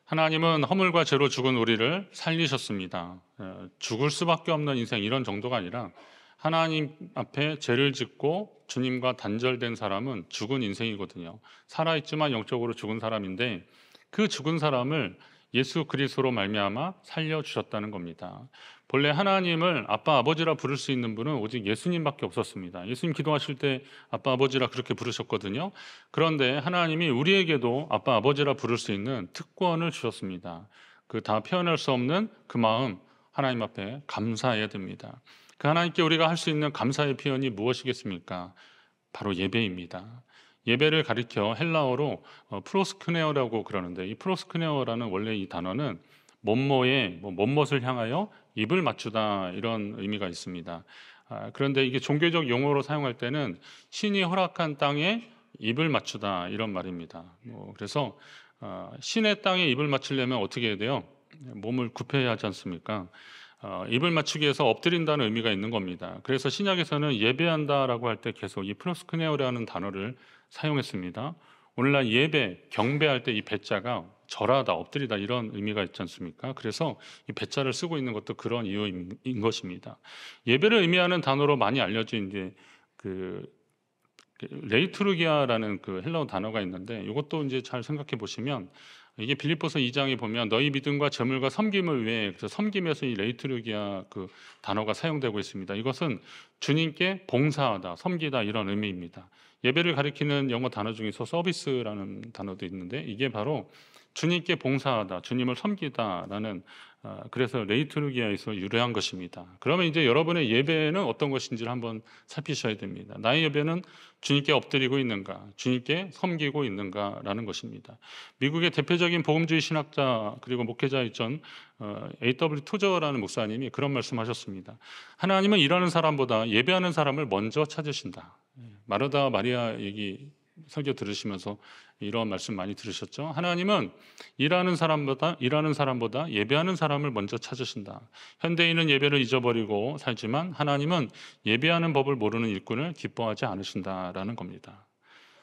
하나님은 허물과 죄로 죽은 우리를 살리셨습니다. 죽을 수밖에 없는 인생 이런 정도가 아니라 하나님 앞에 죄를 짓고 주님과 단절된 사람은 죽은 인생이거든요. 살아있지만 영적으로 죽은 사람인데 그 죽은 사람을 예수 그리스도로 말미암아 살려주셨다는 겁니다. 본래 하나님을 아빠 아버지라 부를 수 있는 분은 오직 예수님밖에 없었습니다. 예수님 기도하실 때 아빠 아버지라 그렇게 부르셨거든요. 그런데 하나님이 우리에게도 아빠 아버지라 부를 수 있는 특권을 주셨습니다. 그 다 표현할 수 없는 그 마음 하나님 앞에 감사해야 됩니다. 그 하나님께 우리가 할 수 있는 감사의 표현이 무엇이겠습니까? 바로 예배입니다. 예배를 가리켜 헬라어로 프로스크네어라고 그러는데, 이 프로스크네어라는 원래 이 단어는 뭐뭐에 뭐뭇을 향하여 입을 맞추다 이런 의미가 있습니다. 그런데 이게 종교적 용어로 사용할 때는 신이 허락한 땅에 입을 맞추다 이런 말입니다. 그래서 신의 땅에 입을 맞추려면 어떻게 해야 돼요? 몸을 굽혀야 하지 않습니까? 입을 맞추기 위해서 엎드린다는 의미가 있는 겁니다. 그래서 신약에서는 예배한다라고 할 때 계속 이 프로스크네어라는 단어를 사용했습니다. 오늘날 예배, 경배할 때 이 배자가 절하다, 엎드리다 이런 의미가 있지 않습니까? 그래서 이 배자를 쓰고 있는 것도 그런 이유인 것입니다. 예배를 의미하는 단어로 많이 알려진 이제 그 레이투르기아라는 그 헬라어 단어가 있는데, 이것도 이제 잘 생각해 보시면 이게 빌립보서 2장에 보면 너희 믿음과 제물과 섬김을 위해, 그래서 섬김에서 이 레이투르기아 그 단어가 사용되고 있습니다. 이것은 주님께 봉사하다, 섬기다 이런 의미입니다. 예배를 가리키는 영어 단어 중에서 서비스라는 단어도 있는데, 이게 바로 주님께 봉사하다, 주님을 섬기다라는 그래서 레이투르기아에서 유래한 것입니다. 그러면 이제 여러분의 예배는 어떤 것인지를 한번 살피셔야 됩니다. 나의 예배는 주님께 엎드리고 있는가, 주님께 섬기고 있는가라는 것입니다. 미국의 대표적인 복음주의 신학자 그리고 목회자였던 A.W. 토저라는 목사님이 그런 말씀하셨습니다. 하나님은 일하는 사람보다 예배하는 사람을 먼저 찾으신다. 마르다 마리아 얘기 설교 들으시면서 이런 말씀 많이 들으셨죠? 하나님은 일하는 사람보다 예배하는 사람을 먼저 찾으신다. 현대인은 예배를 잊어버리고 살지만 하나님은 예배하는 법을 모르는 일꾼을 기뻐하지 않으신다라는 겁니다.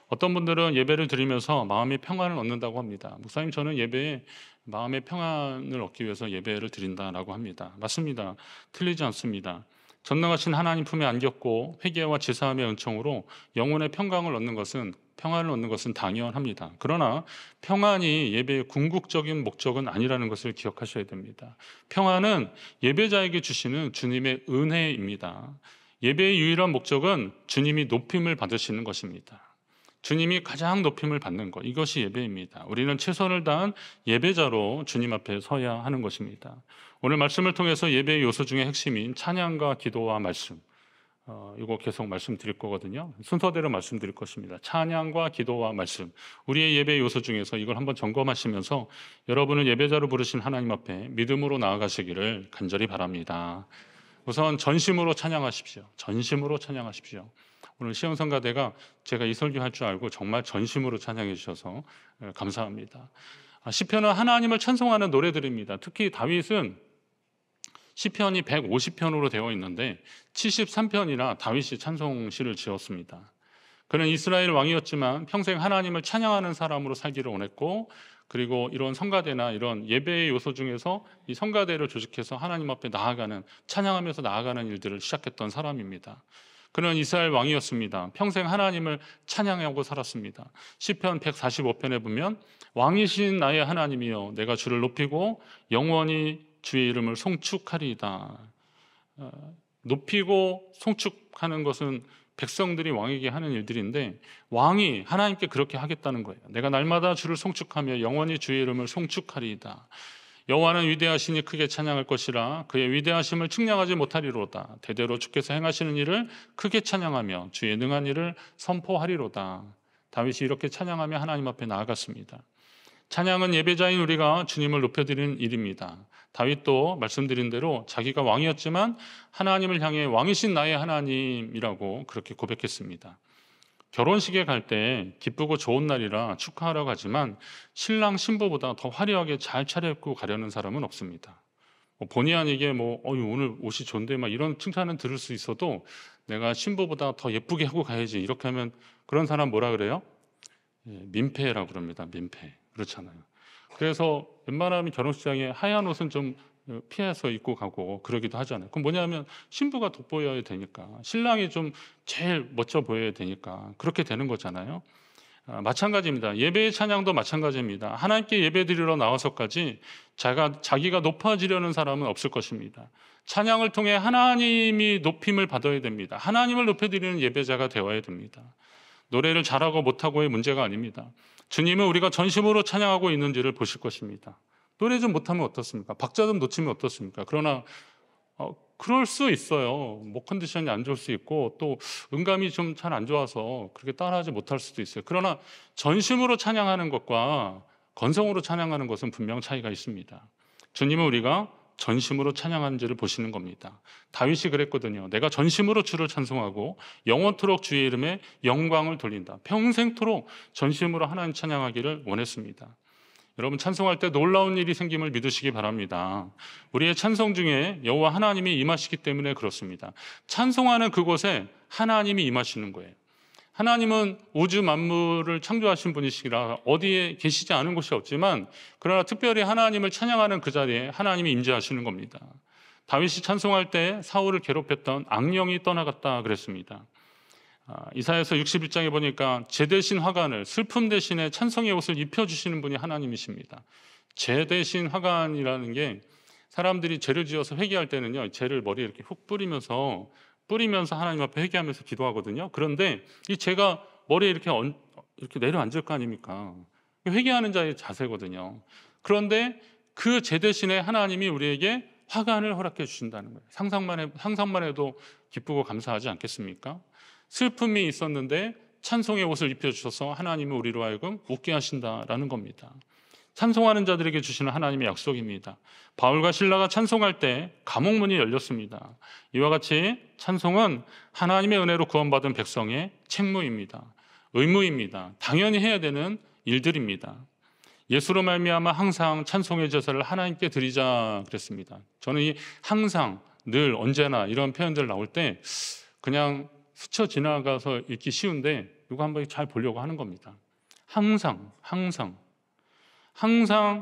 어떤 분들은 예배를 드리면서 마음의 평안을 얻는다고 합니다. 목사님, 저는 예배에 마음의 평안을 얻기 위해서 예배를 드린다라고 합니다. 맞습니다. 틀리지 않습니다. 전능하신 하나님 품에 안겼고 회개와 제사함의 은총으로 영혼의 평강을 얻는 것은, 평안을 얻는 것은 당연합니다. 그러나 평안이 예배의 궁극적인 목적은 아니라는 것을 기억하셔야 됩니다. 평안은 예배자에게 주시는 주님의 은혜입니다. 예배의 유일한 목적은 주님이 높임을 받으시는 것입니다. 주님이 가장 높임을 받는 것, 이것이 예배입니다. 우리는 최선을 다한 예배자로 주님 앞에 서야 하는 것입니다. 오늘 말씀을 통해서 예배의 요소 중에 핵심인 찬양과 기도와 말씀, 이거 계속 말씀드릴 거거든요. 순서대로 말씀드릴 것입니다. 찬양과 기도와 말씀, 우리의 예배 요소 중에서 이걸 한번 점검하시면서 여러분을 예배자로 부르신 하나님 앞에 믿음으로 나아가시기를 간절히 바랍니다. 우선 전심으로 찬양하십시오. 전심으로 찬양하십시오. 오늘 시험성가대가 제가 이 설교할 줄 알고 정말 전심으로 찬양해 주셔서 감사합니다. 시편은 하나님을 찬송하는 노래들입니다. 특히 다윗은 시편이 150편으로 되어 있는데 73편이나 다윗이 찬송시를 지었습니다. 그는 이스라엘 왕이었지만 평생 하나님을 찬양하는 사람으로 살기를 원했고, 그리고 이런 성가대나 이런 예배의 요소 중에서 이 성가대를 조직해서 하나님 앞에 나아가는, 찬양하면서 나아가는 일들을 시작했던 사람입니다. 그는 이스라엘 왕이었습니다. 평생 하나님을 찬양하고 살았습니다. 시편 145편에 보면 왕이신 나의 하나님이여 내가 주를 높이고 영원히 주의 이름을 송축하리이다. 높이고 송축하는 것은 백성들이 왕에게 하는 일들인데, 왕이 하나님께 그렇게 하겠다는 거예요. 내가 날마다 주를 송축하며 영원히 주의 이름을 송축하리이다. 여호와는 위대하시니 크게 찬양할 것이라 그의 위대하심을 측량하지 못하리로다. 대대로 주께서 행하시는 일을 크게 찬양하며 주의 능한 일을 선포하리로다. 다윗이 이렇게 찬양하며 하나님 앞에 나아갔습니다. 찬양은 예배자인 우리가 주님을 높여드리는 일입니다. 다윗도 말씀드린 대로 자기가 왕이었지만 하나님을 향해 왕이신 나의 하나님이라고 그렇게 고백했습니다. 결혼식에 갈 때 기쁘고 좋은 날이라 축하하라고 하지만 신랑 신부보다 더 화려하게 잘 차려입고 가려는 사람은 없습니다. 본의 아니게 오늘 옷이 좋은데 막 이런 칭찬은 들을 수 있어도 내가 신부보다 더 예쁘게 하고 가야지, 이렇게 하면 그런 사람 뭐라 그래요? 민폐라고 그럽니다. 민폐. 그렇잖아요. 그래서 웬만하면 결혼식장에 하얀 옷은 좀 피해서 입고 가고 그러기도 하잖아요. 그럼 뭐냐면 신부가 돋보여야 되니까, 신랑이 좀 제일 멋져 보여야 되니까 그렇게 되는 거잖아요. 마찬가지입니다. 예배의 찬양도 마찬가지입니다. 하나님께 예배드리러 나와서까지 자기가 높아지려는 사람은 없을 것입니다. 찬양을 통해 하나님이 높임을 받아야 됩니다. 하나님을 높여드리는 예배자가 되어야 됩니다. 노래를 잘하고 못하고의 문제가 아닙니다. 주님은 우리가 전심으로 찬양하고 있는지를 보실 것입니다. 노래 좀 못하면 어떻습니까? 박자 좀 놓치면 어떻습니까? 그러나 그럴 수 있어요. 목 컨디션이 안 좋을 수 있고 또 음감이 좀 잘 안 좋아서 그렇게 따라하지 못할 수도 있어요. 그러나 전심으로 찬양하는 것과 건성으로 찬양하는 것은 분명 차이가 있습니다. 주님은 우리가 전심으로 찬양하는지를 보시는 겁니다. 다윗이 그랬거든요. 내가 전심으로 주를 찬송하고 영원토록 주의 이름에 영광을 돌린다. 평생토록 전심으로 하나님 찬양하기를 원했습니다. 여러분, 찬송할 때 놀라운 일이 생김을 믿으시기 바랍니다. 우리의 찬송 중에 여호와 하나님이 임하시기 때문에 그렇습니다. 찬송하는 그곳에 하나님이 임하시는 거예요. 하나님은 우주 만물을 창조하신 분이시라 어디에 계시지 않은 곳이 없지만, 그러나 특별히 하나님을 찬양하는 그 자리에 하나님이 임재하시는 겁니다. 다윗이 찬송할 때 사울을 괴롭혔던 악령이 떠나갔다 그랬습니다. 이사야서 61장에 보니까 제 대신 화관을, 슬픔 대신에 찬송의 옷을 입혀주시는 분이 하나님이십니다. 제 대신 화관이라는 게, 사람들이 죄를 지어서 회개할 때는요, 죄를 머리에 이렇게 훅 뿌리면서 하나님 앞에 회개하면서 기도하거든요. 그런데 이 죄가 머리에 이렇게 내려앉을 거 아닙니까? 회개하는 자의 자세거든요. 그런데 그 죄 대신에 하나님이 우리에게 화관을 허락해 주신다는 거예요. 상상만 해도 기쁘고 감사하지 않겠습니까? 슬픔이 있었는데 찬송의 옷을 입혀주셔서 하나님은 우리로 하여금 웃게 하신다라는 겁니다. 찬송하는 자들에게 주시는 하나님의 약속입니다. 바울과 실라가 찬송할 때 감옥문이 열렸습니다. 이와 같이 찬송은 하나님의 은혜로 구원받은 백성의 책무입니다. 의무입니다. 당연히 해야 되는 일들입니다. 예수로 말미암아 항상 찬송의 제사를 하나님께 드리자 그랬습니다. 저는 이 항상, 늘, 언제나 이런 표현들 나올 때 그냥 스쳐 지나가서 읽기 쉬운데 이거 한번 잘 보려고 하는 겁니다. 항상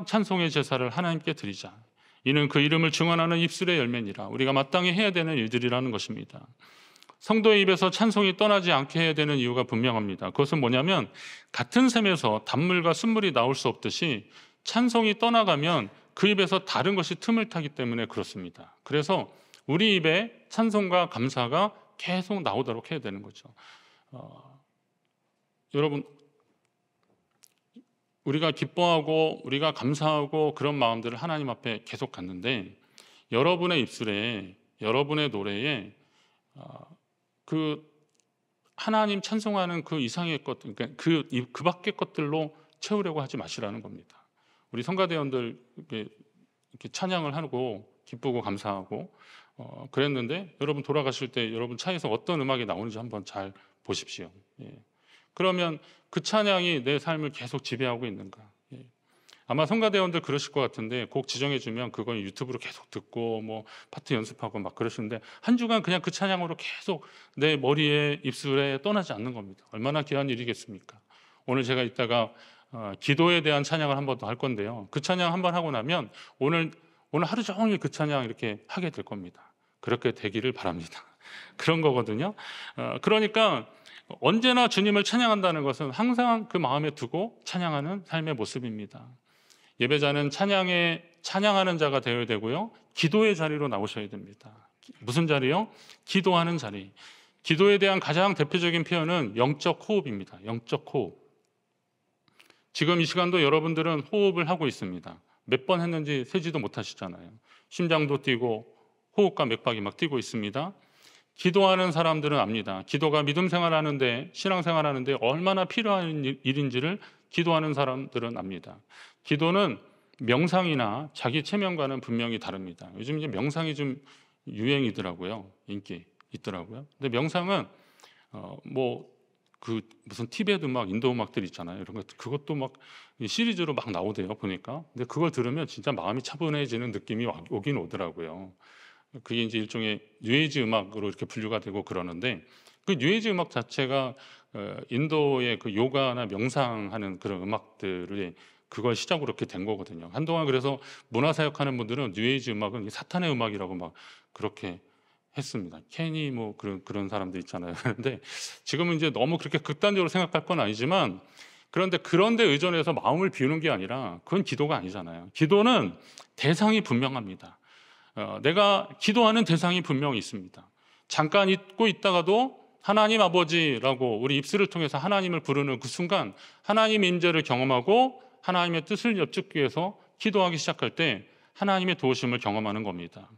찬송의 제사를 하나님께 드리자. 이는 그 이름을 증언하는 입술의 열매니라. 우리가 마땅히 해야 되는 일들이라는 것입니다. 성도의 입에서 찬송이 떠나지 않게 해야 되는 이유가 분명합니다. 그것은 뭐냐면, 같은 샘에서 단물과 순물이 나올 수 없듯이 찬송이 떠나가면 그 입에서 다른 것이 틈을 타기 때문에 그렇습니다. 그래서 우리 입에 찬송과 감사가 계속 나오도록 해야 되는 거죠. 여러분, 우리가 기뻐하고 우리가 감사하고 그런 마음들을 하나님 앞에 계속 갖는데, 여러분의 입술에, 여러분의 노래에 그 하나님 찬송하는 그 이상의 것, 그러니까 그 밖의 것들로 채우려고 하지 마시라는 겁니다. 우리 성가대원들 이렇게 찬양을 하고 기쁘고 감사하고 그랬는데, 여러분 돌아가실 때 여러분 차에서 어떤 음악이 나오는지 한번 잘 보십시오. 그러면 그 찬양이 내 삶을 계속 지배하고 있는가? 아마 성가대원들 그러실 것 같은데, 곡 지정해주면 그건 유튜브로 계속 듣고 뭐 파트 연습하고 막 그러시는데, 한 주간 그냥 그 찬양으로 계속 내 머리에, 입술에 떠나지 않는 겁니다. 얼마나 귀한 일이겠습니까? 오늘 제가 이따가 기도에 대한 찬양을 한 번 더 할 건데요, 그 찬양 한 번 하고 나면 오늘 하루 종일 그 찬양 이렇게 하게 될 겁니다. 그렇게 되기를 바랍니다. 그런 거거든요. 그러니까 언제나 주님을 찬양한다는 것은 항상 그 마음에 두고 찬양하는 삶의 모습입니다. 예배자는 찬양하는 자가 되어야 되고요, 기도의 자리로 나오셔야 됩니다. 무슨 자리요? 기도하는 자리. 기도에 대한 가장 대표적인 표현은 영적 호흡입니다. 영적 호흡. 지금 이 시간도 여러분들은 호흡을 하고 있습니다. 몇 번 했는지 세지도 못하시잖아요. 심장도 뛰고 호흡과 맥박이 막 뛰고 있습니다. 기도하는 사람들은 압니다. 기도가 믿음 생활하는데, 신앙 생활하는데 얼마나 필요한 일인지를 기도하는 사람들은 압니다. 기도는 명상이나 자기 체면과는 분명히 다릅니다. 요즘 이제 명상이 좀 유행이더라고요. 인기 있더라고요. 근데 명상은 그 무슨 티베트 음악, 인도 음악들 있잖아요. 이런 것, 그것도 막 시리즈로 막 나오대요, 보니까. 근데 그걸 들으면 진짜 마음이 차분해지는 느낌이 오긴 오더라고요. 그게 이제 일종의 뉴에이지 음악으로 이렇게 분류가 되고 그러는데, 그 뉴에이지 음악 자체가 인도의 그 요가나 명상하는 그런 음악들의 그걸 시작으로 이렇게 된 거거든요. 한동안 그래서 문화사역하는 분들은 뉴에이지 음악은 사탄의 음악이라고 막 그렇게 했습니다. 케니 뭐 그런 사람들 있잖아요. 그런데 지금은 이제 너무 그렇게 극단적으로 생각할 건 아니지만, 그런데 그런데 의존해서 마음을 비우는 게 아니라 그건 기도가 아니잖아요. 기도는 대상이 분명합니다. 내가 기도하는 대상이 분명히 있습니다. 잠깐 잊고 있다가도 하나님 아버지라고 우리 입술을 통해서 하나님을 부르는 그 순간 하나님의 임재를 경험하고 하나님의 뜻을 엿듣기 위해서 기도하기 시작할 때 하나님의 도우심을 경험하는 겁니다.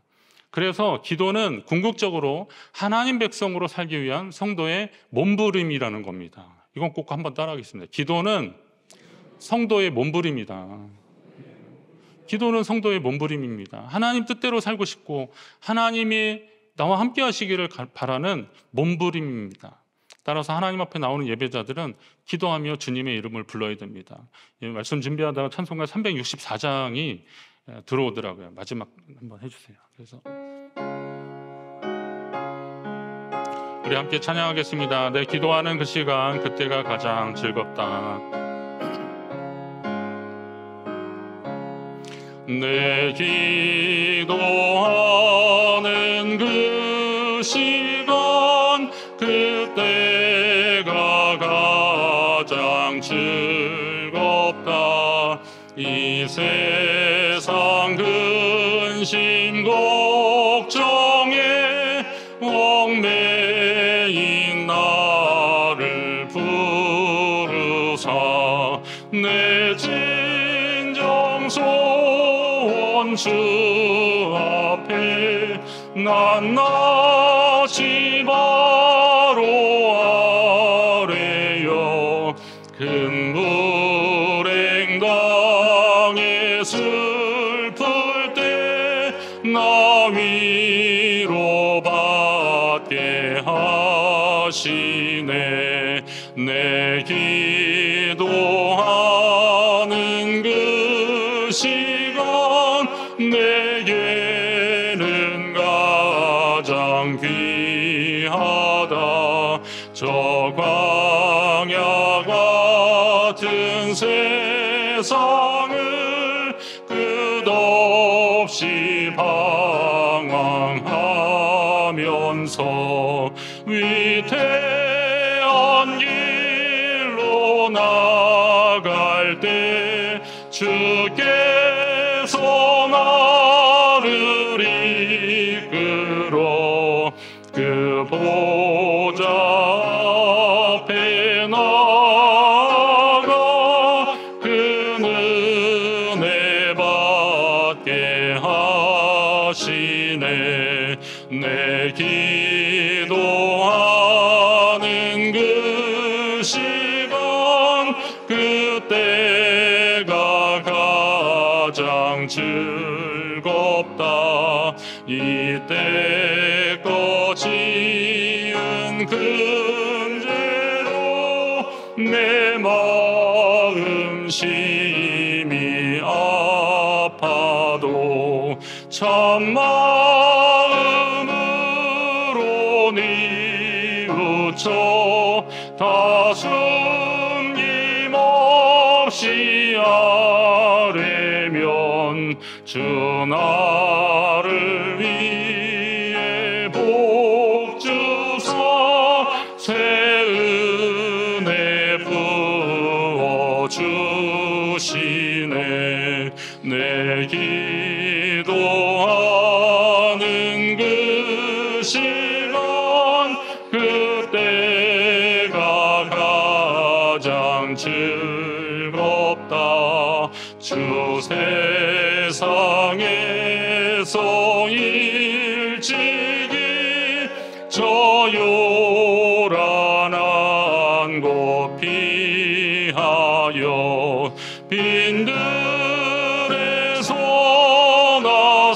그래서 기도는 궁극적으로 하나님 백성으로 살기 위한 성도의 몸부림이라는 겁니다. 이건 꼭 한번 따라하겠습니다. 기도는 성도의 몸부림이다. 기도는 성도의 몸부림입니다. 하나님 뜻대로 살고 싶고 하나님이 나와 함께 하시기를 바라는 몸부림입니다. 따라서 하나님 앞에 나오는 예배자들은 기도하며 주님의 이름을 불러야 됩니다. 말씀 준비하다가 찬송가 364장이 들어오더라고요. 마지막 한번 해주세요. 그래서 우리 함께 찬양하겠습니다. 내 기도하는 그 시간, 그때가 가장 즐겁다. 내 기도하는 그 시간, 그때가 가장 즐겁다. 이 세상 근심 걱정에 얽매인 나를 부르사 내 진정 소원 주 앞에 낱낱이 바로 아뢰어 큰 불행당에 슬플 때 나 위로받게 하시네. 내 기도하는 그 시간 내게는 가장 귀하다. 저 광야 같은 세상을 끝없이 방황하면서 위태한 길로 나갈 때 주께서 나를 이끌어 그 보좌 앞에 나가 그 은혜 받게 하시네. 내 기도하는 그 시간 그때가 가장 즐겁다. 이때껏 지은 근죄로 내 마음 심히 아파도 참 마음으로 뉘우쳐 다 숨김없이 아뢰면 주 나를 위해 복 주사 새 은혜 부어 주시네. 내 기도하는 그 시간 그때가 가장 즐겁다. 주 세상에서 일찍이 저 요란한 곳 피하여 빈들에서 나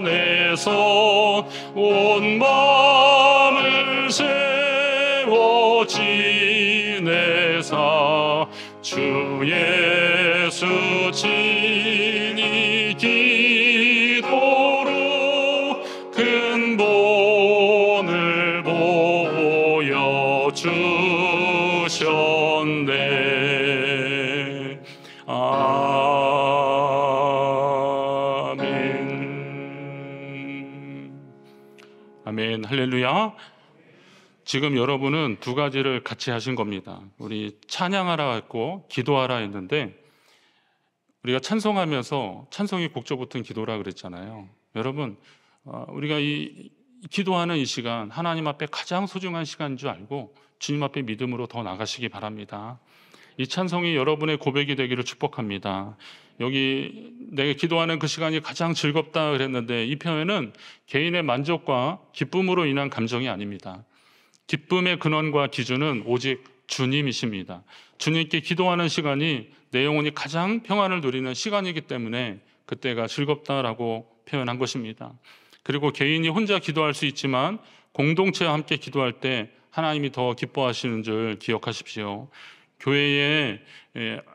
산에서 온 마음을 세워 지내사 주 예수 친히 기도로 근본을 보여주셨네. 할렐루야. 지금 여러분은 두 가지를 같이 하신 겁니다. 우리 찬양하라 했고 기도하라 했는데, 우리가 찬송하면서 찬송이 곡조 붙은 기도라 그랬잖아요. 여러분, 우리가 이 기도하는 이 시간, 하나님 앞에 가장 소중한 시간인 줄 알고 주님 앞에 믿음으로 더 나가시기 바랍니다. 이 찬송이 여러분의 고백이 되기를 축복합니다. 여기 내가 기도하는 그 시간이 가장 즐겁다 그랬는데, 이 표현은 개인의 만족과 기쁨으로 인한 감정이 아닙니다. 기쁨의 근원과 기준은 오직 주님이십니다. 주님께 기도하는 시간이 내 영혼이 가장 평안을 누리는 시간이기 때문에 그때가 즐겁다라고 표현한 것입니다. 그리고 개인이 혼자 기도할 수 있지만 공동체와 함께 기도할 때 하나님이 더 기뻐하시는 줄 기억하십시오. 교회의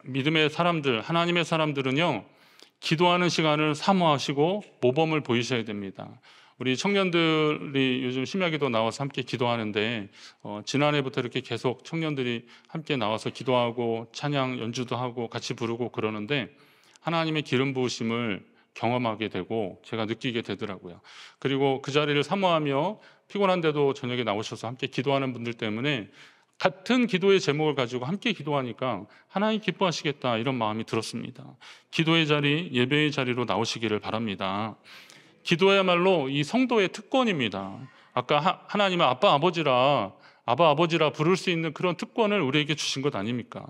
믿음의 사람들, 하나님의 사람들은요, 기도하는 시간을 사모하시고 모범을 보이셔야 됩니다. 우리 청년들이 요즘 심야기도 나와서 함께 기도하는데, 지난해부터 이렇게 계속 청년들이 함께 나와서 기도하고 찬양 연주도 하고 같이 부르고 그러는데, 하나님의 기름 부으심을 경험하게 되고 제가 느끼게 되더라고요. 그리고 그 자리를 사모하며 피곤한데도 저녁에 나오셔서 함께 기도하는 분들 때문에 같은 기도의 제목을 가지고 함께 기도하니까 하나님 기뻐하시겠다, 이런 마음이 들었습니다. 기도의 자리, 예배의 자리로 나오시기를 바랍니다. 기도야말로 이 성도의 특권입니다. 아까 하나님은 아빠 아버지라 부를 수 있는 그런 특권을 우리에게 주신 것 아닙니까?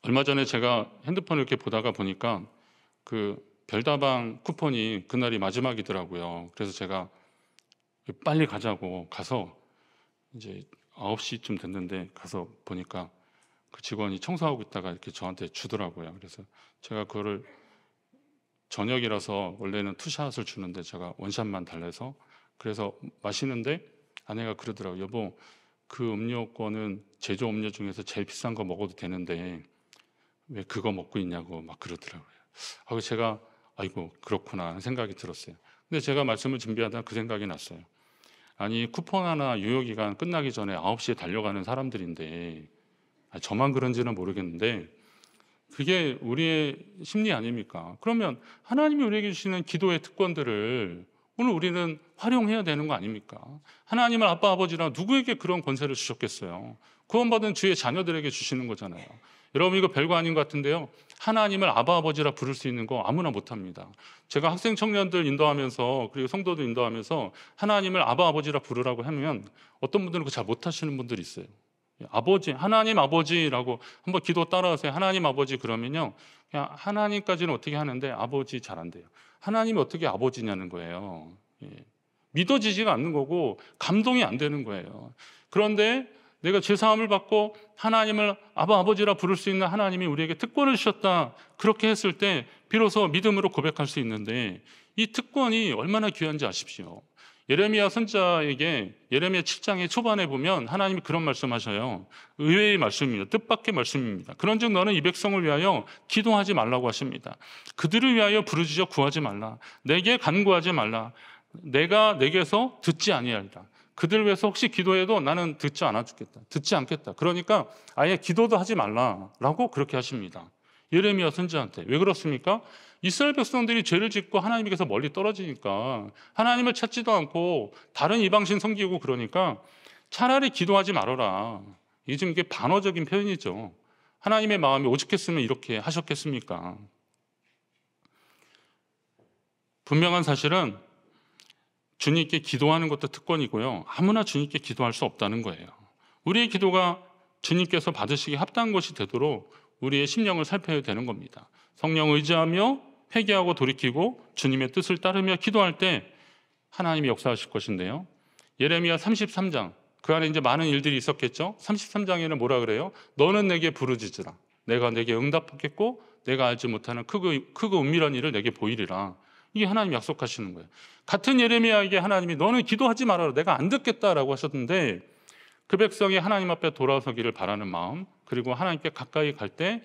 얼마 전에 제가 핸드폰을 이렇게 보다가 보니까 그 별다방 쿠폰이 그날이 마지막이더라고요. 그래서 제가 빨리 가자고 가서 이제 9시쯤 됐는데 가서 보니까 그 직원이 청소하고 있다가 이렇게 저한테 주더라고요. 그래서 제가 그거를, 저녁이라서 원래는 투샷을 주는데 제가 원샷만 달래서, 그래서 마시는데 아내가 그러더라고요. 여보, 그 음료권은 제조 음료 중에서 제일 비싼 거 먹어도 되는데 왜 그거 먹고 있냐고 막 그러더라고요. 제가 아이고 그렇구나 하는 생각이 들었어요. 근데 제가 말씀을 준비하다가 그 생각이 났어요. 아니, 쿠폰 하나 유효기간 끝나기 전에 9시에 달려가는 사람들인데, 저만 그런지는 모르겠는데 그게 우리의 심리 아닙니까? 그러면 하나님이 우리에게 주시는 기도의 특권들을 오늘 우리는 활용해야 되는 거 아닙니까? 하나님은 아빠 아버지라 누구에게 그런 권세를 주셨겠어요? 구원받은 주의 자녀들에게 주시는 거잖아요. 여러분, 이거 별거 아닌 것 같은데요, 하나님을 아바 아버지라 부를 수 있는 거 아무나 못합니다. 제가 학생 청년들 인도하면서, 그리고 성도들 인도하면서 하나님을 아바 아버지라 부르라고 하면 어떤 분들은 그거 잘 못하시는 분들이 있어요. 아버지, 하나님 아버지라고 한번 기도 따라하세요. 하나님 아버지 그러면요, 그냥 하나님까지는 어떻게 하는데 아버지 잘 안 돼요. 하나님이 어떻게 아버지냐는 거예요. 믿어지지가 않는 거고 감동이 안 되는 거예요. 그런데 내가 죄사함을 받고 하나님을 아바 아버지라 부를 수 있는 하나님이 우리에게 특권을 주셨다, 그렇게 했을 때 비로소 믿음으로 고백할 수 있는데, 이 특권이 얼마나 귀한지 아십시오. 예레미야 선지자에게 예레미야 7장의 초반에 보면 하나님이 그런 말씀하셔요. 의외의 말씀입니다. 뜻밖의 말씀입니다. 그런즉 너는 이 백성을 위하여 기도하지 말라고 하십니다. 그들을 위하여 부르짖어 구하지 말라. 내게 간구하지 말라. 내가 내게서 듣지 아니하리라. 그들 위해서 혹시 기도해도 나는 듣지 않겠다. 그러니까 아예 기도도 하지 말라라고 그렇게 하십니다. 예레미야 선지자한테. 왜 그렇습니까? 이스라엘 백성들이 죄를 짓고 하나님께서 멀리 떨어지니까 하나님을 찾지도 않고 다른 이방신 섬기고 그러니까 차라리 기도하지 말아라. 이게 지금 이게 반어적인 표현이죠. 하나님의 마음이 오죽했으면 이렇게 하셨겠습니까? 분명한 사실은 주님께 기도하는 것도 특권이고요, 아무나 주님께 기도할 수 없다는 거예요. 우리의 기도가 주님께서 받으시기 합당한 것이 되도록 우리의 심령을 살펴야 되는 겁니다. 성령 의지하며 회개하고 돌이키고 주님의 뜻을 따르며 기도할 때 하나님이 역사하실 것인데요, 예레미야 33장, 그 안에 이제 많은 일들이 있었겠죠. 33장에는 뭐라 그래요? 너는 내게 부르짖으라. 내가 내게 응답하겠고 내가 알지 못하는 크고 은밀한 일을 내게 보이리라. 이게 하나님이 약속하시는 거예요. 같은 예레미야에게 하나님이 너는 기도하지 말아라, 내가 안 듣겠다라고 하셨는데, 그 백성이 하나님 앞에 돌아서기를 바라는 마음, 그리고 하나님께 가까이 갈 때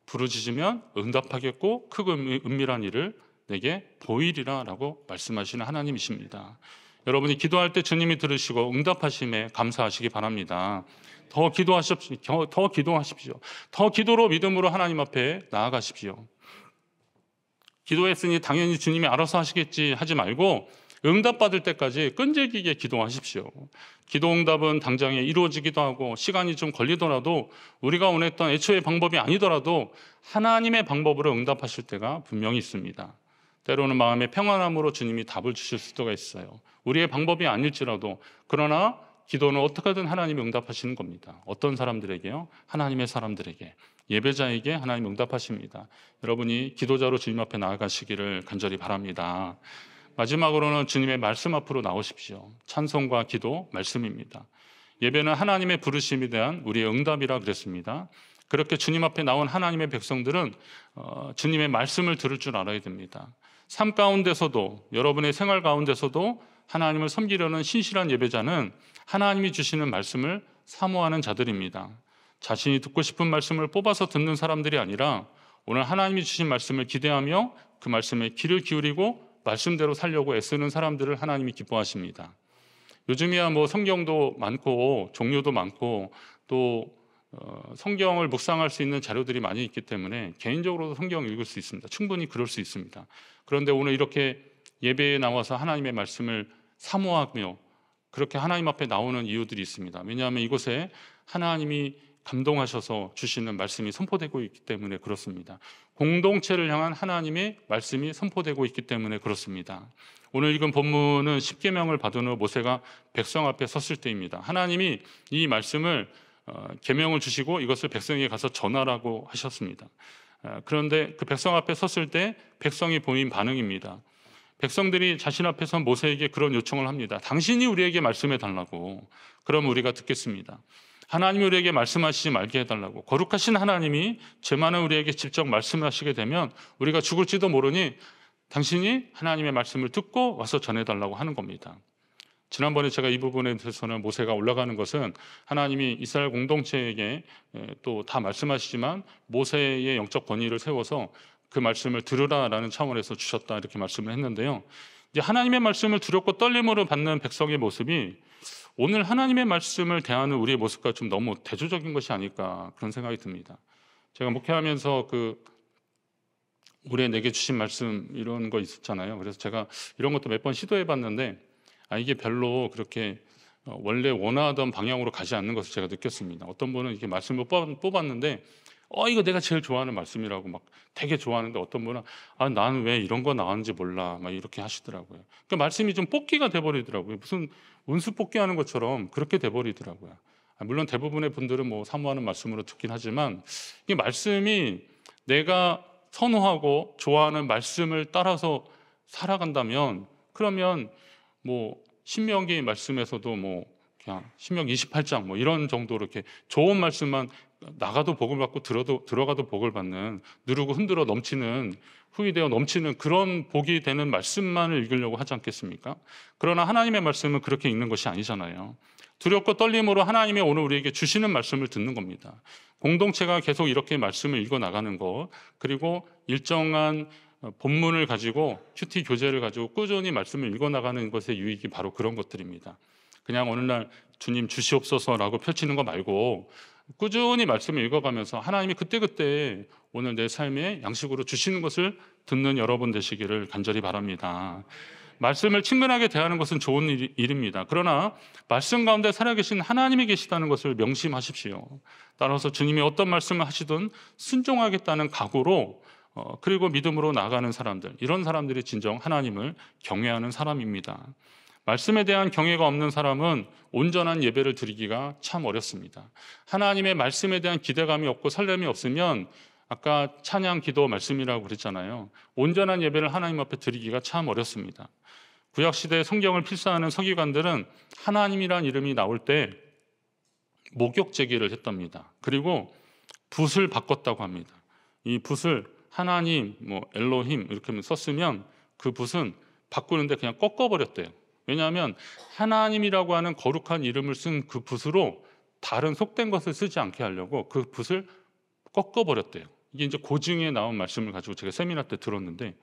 부르짖으면 응답하겠고 크고 은밀한 일을 내게 보이리라 라고 말씀하시는 하나님이십니다. 여러분이 기도할 때 주님이 들으시고 응답하심에 감사하시기 바랍니다. 더 기도하십시오. 더 기도로 믿음으로 하나님 앞에 나아가십시오. 기도했으니 당연히 주님이 알아서 하시겠지 하지 말고 응답받을 때까지 끈질기게 기도하십시오. 기도 응답은 당장에 이루어지기도 하고 시간이 좀 걸리더라도 우리가 원했던 애초의 방법이 아니더라도 하나님의 방법으로 응답하실 때가 분명히 있습니다. 때로는 마음의 평안함으로 주님이 답을 주실 수도 있어요. 우리의 방법이 아닐지라도. 그러나 기도는 어떻게든 하나님이 응답하시는 겁니다. 어떤 사람들에게요? 하나님의 사람들에게, 예배자에게 하나님 응답하십니다. 여러분이 기도자로 주님 앞에 나아가시기를 간절히 바랍니다. 마지막으로는 주님의 말씀 앞으로 나오십시오. 찬송과 기도, 말씀입니다. 예배는 하나님의 부르심에 대한 우리의 응답이라 그랬습니다. 그렇게 주님 앞에 나온 하나님의 백성들은 주님의 말씀을 들을 줄 알아야 됩니다. 삶 가운데서도, 여러분의 생활 가운데서도 하나님을 섬기려는 신실한 예배자는 하나님이 주시는 말씀을 사모하는 자들입니다. 자신이 듣고 싶은 말씀을 뽑아서 듣는 사람들이 아니라 오늘 하나님이 주신 말씀을 기대하며 그 말씀에 귀를 기울이고 말씀대로 살려고 애쓰는 사람들을 하나님이 기뻐하십니다. 요즘이야 뭐 성경도 많고 종류도 많고 또 성경을 묵상할 수 있는 자료들이 많이 있기 때문에 개인적으로도 성경을 읽을 수 있습니다. 충분히 그럴 수 있습니다. 그런데 오늘 이렇게 예배에 나와서 하나님의 말씀을 사모하며 그렇게 하나님 앞에 나오는 이유들이 있습니다. 왜냐하면 이곳에 하나님이 감동하셔서 주시는 말씀이 선포되고 있기 때문에 그렇습니다. 공동체를 향한 하나님의 말씀이 선포되고 있기 때문에 그렇습니다. 오늘 읽은 본문은 십계명을 받은 후 모세가 백성 앞에 섰을 때입니다. 하나님이 이 말씀을 계명을 주시고 이것을 백성에게 가서 전하라고 하셨습니다. 그런데 그 백성 앞에 섰을 때 백성이 보인 반응입니다. 백성들이 자신 앞에서 모세에게 그런 요청을 합니다. 당신이 우리에게 말씀해 달라고. 그럼 우리가 듣겠습니다. 하나님이 우리에게 말씀하시지 말게 해달라고. 거룩하신 하나님이 죄 많은 우리에게 직접 말씀하시게 되면 우리가 죽을지도 모르니 당신이 하나님의 말씀을 듣고 와서 전해달라고 하는 겁니다. 지난번에 제가 이 부분에 대해서는 모세가 올라가는 것은 하나님이 이스라엘 공동체에게 또 다 말씀하시지만 모세의 영적 권위를 세워서 그 말씀을 들으라라는 차원에서 주셨다 이렇게 말씀을 했는데요. 이제 하나님의 말씀을 두렵고 떨림으로 받는 백성의 모습이 오늘 하나님의 말씀을 대하는 우리의 모습과 좀 너무 대조적인 것이 아닐까 그런 생각이 듭니다. 제가 목회하면서 올해 내게 주신 말씀 이런 거 있었잖아요. 그래서 제가 이런 것도 몇 번 시도해 봤는데 이게 별로 그렇게 원래 원하던 방향으로 가지 않는 것을 제가 느꼈습니다. 어떤 분은 이렇게 말씀을 뽑았는데 이거 내가 제일 좋아하는 말씀이라고 막 되게 좋아하는데 어떤 분은 나는 왜 이런 거 나왔는지 몰라 막 이렇게 하시더라고요. 그러니까 말씀이 좀 뽑기가 돼버리더라고요. 무슨 운수 뽑기 하는 것처럼 그렇게 돼버리더라고요. 물론 대부분의 분들은 뭐 사모하는 말씀으로 듣긴 하지만 이 말씀이 내가 선호하고 좋아하는 말씀을 따라서 살아간다면 그러면 뭐 신명기 말씀에서도 뭐 그냥 신명기 28장 뭐 이런 정도로 이렇게 좋은 말씀만 나가도 복을 받고 들어가도 복을 받는 누르고 흔들어 넘치는 후이되어 넘치는 그런 복이 되는 말씀만을 읽으려고 하지 않겠습니까? 그러나 하나님의 말씀은 그렇게 읽는 것이 아니잖아요. 두렵고 떨림으로 하나님이 오늘 우리에게 주시는 말씀을 듣는 겁니다. 공동체가 계속 이렇게 말씀을 읽어 나가는 것 그리고 일정한 본문을 가지고 큐티 교재를 가지고 꾸준히 말씀을 읽어 나가는 것의 유익이 바로 그런 것들입니다. 그냥 어느 날 주님 주시옵소서라고 펼치는 거 말고 꾸준히 말씀을 읽어가면서 하나님이 그때그때 오늘 내 삶에 양식으로 주시는 것을 듣는 여러분 되시기를 간절히 바랍니다. 말씀을 친근하게 대하는 것은 좋은 일입니다. 그러나 말씀 가운데 살아계신 하나님이 계시다는 것을 명심하십시오. 따라서 주님이 어떤 말씀을 하시든 순종하겠다는 각오로 그리고 믿음으로 나아가는 사람들, 이런 사람들이 진정 하나님을 경외하는 사람입니다. 말씀에 대한 경외가 없는 사람은 온전한 예배를 드리기가 참 어렵습니다. 하나님의 말씀에 대한 기대감이 없고 설렘이 없으면 아까 찬양, 기도, 말씀이라고 그랬잖아요. 온전한 예배를 하나님 앞에 드리기가 참 어렵습니다. 구약시대에 성경을 필사하는 서기관들은 하나님이란 이름이 나올 때 목욕 제기를 했답니다. 그리고 붓을 바꿨다고 합니다. 이 붓을 하나님, 엘로힘 이렇게 썼으면 그 붓은 바꾸는데 그냥 꺾어버렸대요. 왜냐하면 하나님이라고 하는 거룩한 이름을 쓴 그 붓으로 다른 속된 것을 쓰지 않게 하려고 그 붓을 꺾어버렸대요. 이게 이제 고증에 나온 말씀을 가지고 제가 세미나 때 들었는데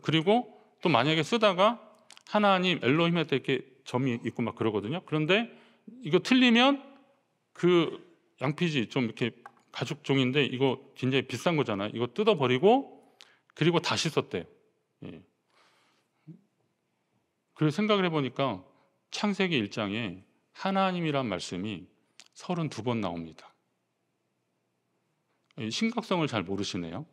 그리고 또 만약에 쓰다가 하나님, 엘로힘 때 이렇게 점이 있고 막 그러거든요. 그런데 이거 틀리면 그 양피지 좀 이렇게 가죽 종인데 이거 굉장히 비싼 거잖아요. 이거 뜯어버리고 그리고 다시 썼대요. 예. 그래서 생각을 해보니까 창세기 1장에 하나님이란 말씀이 32번 나옵니다. 심각성을 잘 모르시네요.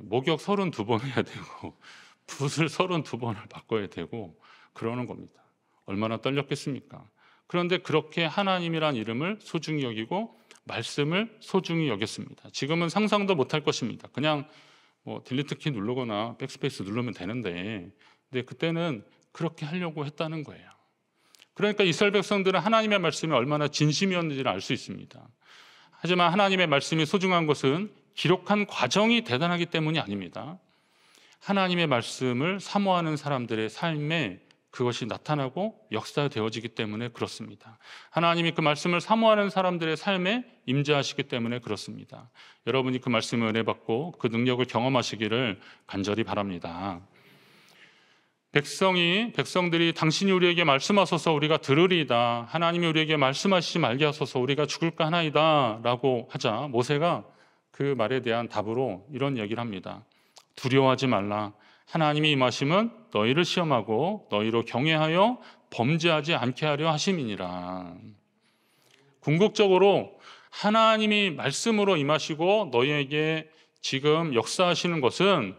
목욕 32번 해야 되고 붓을 32번을 바꿔야 되고 그러는 겁니다. 얼마나 떨렸겠습니까? 그런데 그렇게 하나님이란 이름을 소중히 여기고 말씀을 소중히 여겼습니다. 지금은 상상도 못할 것입니다. 그냥 뭐 딜리트 키 누르거나 백스페이스 누르면 되는데, 근데 그때는 그렇게 하려고 했다는 거예요. 그러니까 이스라엘 백성들은 하나님의 말씀이 얼마나 진심이었는지를 알 수 있습니다. 하지만 하나님의 말씀이 소중한 것은 기록한 과정이 대단하기 때문이 아닙니다. 하나님의 말씀을 사모하는 사람들의 삶에 그것이 나타나고 역사되어지기 때문에 그렇습니다. 하나님이 그 말씀을 사모하는 사람들의 삶에 임재하시기 때문에 그렇습니다. 여러분이 그 말씀을 은혜 받고 그 능력을 경험하시기를 간절히 바랍니다. 백성들이 당신이 우리에게 말씀하소서 우리가 들으리이다. 하나님이 우리에게 말씀하시지 말게 하소서 우리가 죽을까 하나이다 라고 하자 모세가 그 말에 대한 답으로 이런 얘기를 합니다. 두려워하지 말라. 하나님이 임하심은 너희를 시험하고 너희로 경외하여 범죄하지 않게 하려 하심이니라. 궁극적으로 하나님이 말씀으로 임하시고 너희에게 지금 역사하시는 것은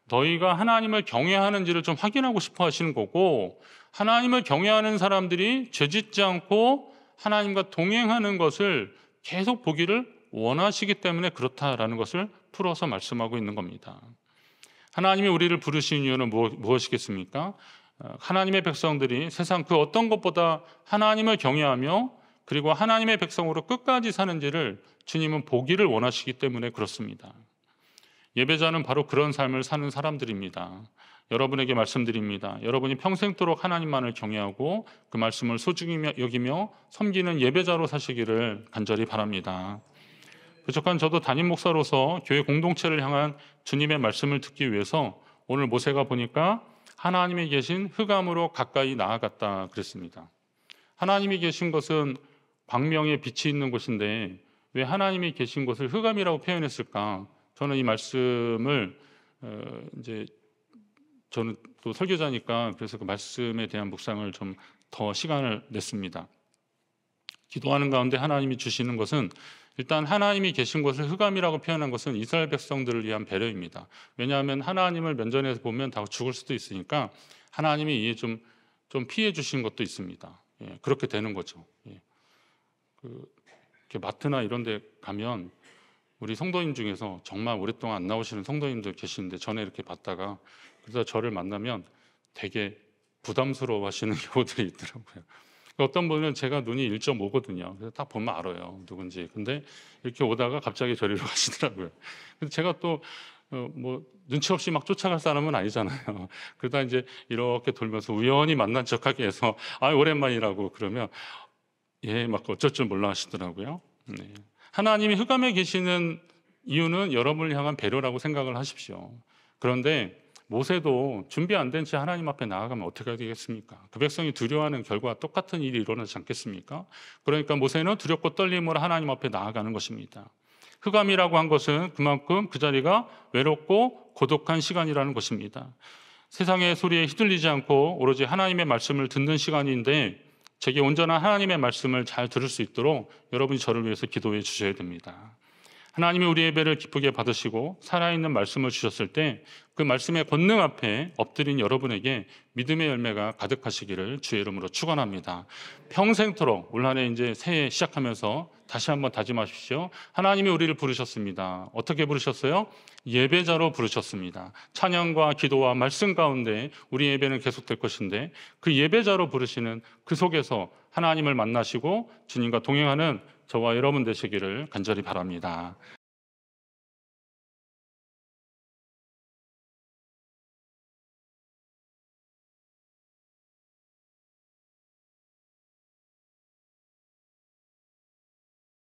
너희가 하나님을 경외하는지를 좀 확인하고 싶어 하시는 거고, 하나님을 경외하는 사람들이 죄짓지 않고 하나님과 동행하는 것을 계속 보기를 원하시기 때문에 그렇다라는 것을 풀어서 말씀하고 있는 겁니다. 하나님이 우리를 부르신 이유는 무엇이겠습니까? 하나님의 백성들이 세상 그 어떤 것보다 하나님을 경외하며 그리고 하나님의 백성으로 끝까지 사는지를 주님은 보기를 원하시기 때문에 그렇습니다. 예배자는 바로 그런 삶을 사는 사람들입니다. 여러분에게 말씀드립니다. 여러분이 평생토록 하나님만을 경외하고 그 말씀을 소중히 여기며 섬기는 예배자로 사시기를 간절히 바랍니다. 부족한 저도 담임 목사로서 교회 공동체를 향한 주님의 말씀을 듣기 위해서 오늘 모세가 보니까 하나님이 계신 흑암으로 가까이 나아갔다 그랬습니다. 하나님이 계신 것은 광명의 빛이 있는 곳인데 왜 하나님이 계신 곳을 흑암이라고 표현했을까? 저는 이 말씀을 이제 저는 또 설교자니까 그래서 그 말씀에 대한 묵상을 좀 더 시간을 냈습니다. 기도하는 가운데 하나님이 주시는 것은 일단 하나님이 계신 곳을 흑암이라고 표현한 것은 이스라엘 백성들을 위한 배려입니다. 왜냐하면 하나님을 면전에서 보면 다 죽을 수도 있으니까 하나님이 이에 좀 피해 주신 것도 있습니다. 그렇게 되는 거죠. 이렇게 마트나 이런 데 가면 우리 성도님 중에서 정말 오랫동안 안 나오시는 성도님들 계시는데 전에 이렇게 봤다가 그래서 저를 만나면 되게 부담스러워 하시는 경우들이 있더라고요. 어떤 분은 제가 눈이 1.5거든요. 그래서 딱 보면 알아요. 누군지. 근데 이렇게 오다가 갑자기 저리로 가시더라고요. 근데 제가 또 뭐 눈치 없이 막 쫓아갈 사람은 아니잖아요. 그러다 이제 이렇게 돌면서 우연히 만난 척하게 해서 오랜만이라고 그러면 막 어쩔 줄 몰라 하시더라고요. 네. 하나님이 흑암에 계시는 이유는 여러분을 향한 배려라고 생각을 하십시오. 그런데 모세도 준비 안 된 채 하나님 앞에 나아가면 어떻게 되겠습니까? 그 백성이 두려워하는 결과와 똑같은 일이 일어나지 않겠습니까? 그러니까 모세는 두렵고 떨림으로 하나님 앞에 나아가는 것입니다. 흑암이라고 한 것은 그만큼 그 자리가 외롭고 고독한 시간이라는 것입니다. 세상의 소리에 휘둘리지 않고 오로지 하나님의 말씀을 듣는 시간인데 제게 온전한 하나님의 말씀을 잘 들을 수 있도록 여러분이 저를 위해서 기도해 주셔야 됩니다. 하나님이 우리 예배를 기쁘게 받으시고 살아있는 말씀을 주셨을 때 그 말씀의 권능 앞에 엎드린 여러분에게 믿음의 열매가 가득하시기를 주의 이름으로 축원합니다. 평생토록 올 한해 이제 새해 시작하면서 다시 한번 다짐하십시오. 하나님이 우리를 부르셨습니다. 어떻게 부르셨어요? 예배자로 부르셨습니다. 찬양과 기도와 말씀 가운데 우리 예배는 계속될 것인데 그 예배자로 부르시는 그 속에서 하나님을 만나시고 주님과 동행하는 저와 여러분 되시기를 간절히 바랍니다.